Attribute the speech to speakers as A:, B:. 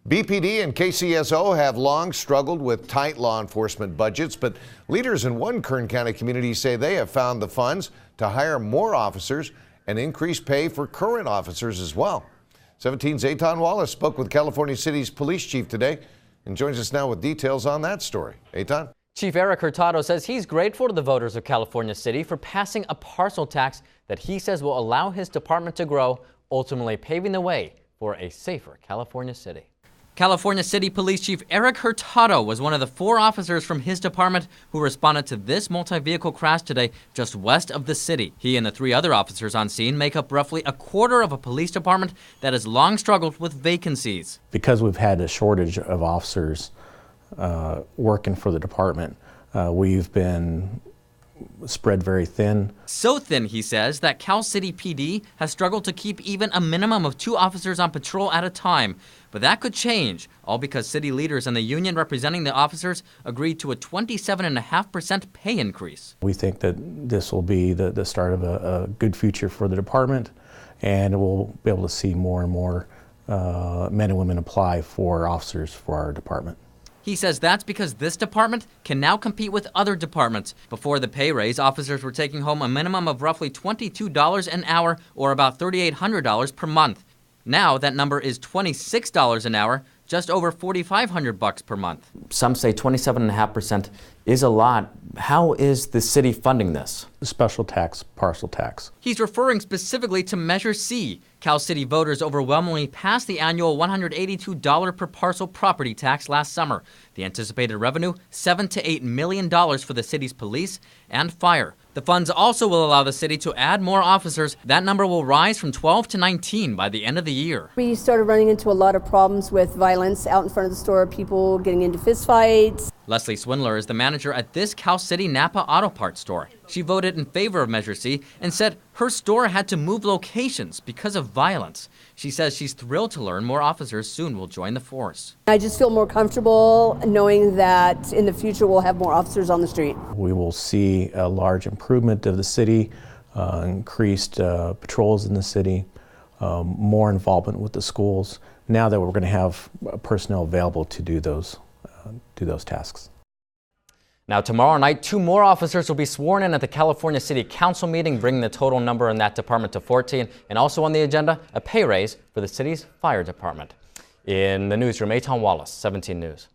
A: BPD and KCSO have long struggled with tight law enforcement budgets, but leaders in one Kern County community say they have found the funds to hire more officers and increase pay for current officers as well. 17's Eytan Wallace spoke with California City's police chief today and joins us now with details on that story. Eytan?
B: Chief Eric Hurtado says he's grateful to the voters of California City for passing a parcel tax that he says will allow his department to grow, ultimately paving the way for a safer California City. California City Police Chief Eric Hurtado was one of the 4 officers from his department who responded to this multi-vehicle crash today just west of the city. He and the 3 other officers on scene make up roughly a quarter of a police department that has long struggled with vacancies.
C: Because we've had a shortage of officers working for the department, we've been spread very thin.
B: So thin, he says, that Cal City PD has struggled to keep even a minimum of 2 officers on patrol at a time. But that could change, all because city leaders and the union representing the officers agreed to a 27.5% pay increase.
C: We think that this will be the start of a good future for the department, and we'll be able to see more and more men and women apply for officers for our department.
B: He says that's because this department can now compete with other departments. Before the pay raise, officers were taking home a minimum of roughly $22 an hour, or about $3,800 per month. Now that number is $26 an hour, just over $4,500 per month. Some say 27.5% is a lot. How is the city funding this?
C: Special tax, parcel tax.
B: He's referring specifically to Measure C. Cal City voters overwhelmingly passed the annual $182 per parcel property tax last summer. The anticipated revenue, $7 to $8 million for the city's police and fire. The funds also will allow the city to add more officers. That number will rise from 12 to 19 by the end of the year.
D: We started running into a lot of problems with violence out in front of the store, people getting into fistfights.
B: Leslie Swindler is the manager at this Cal City Napa Auto Parts store. She voted in favor of Measure C and said her store had to move locations because of violence. She says she's thrilled to learn more officers soon will join the force.
D: I just feel more comfortable knowing that in the future we'll have more officers on the street.
C: We will see a large improvement of the city, increased patrols in the city, more involvement with the schools, now that we're going to have personnel available to do those tasks.
B: Now tomorrow night, 2 more officers will be sworn in at the California City Council meeting, bringing the total number in that department to 14. And also on the agenda, a pay raise for the city's fire department. In the newsroom, Eytan Wallace, 17 News.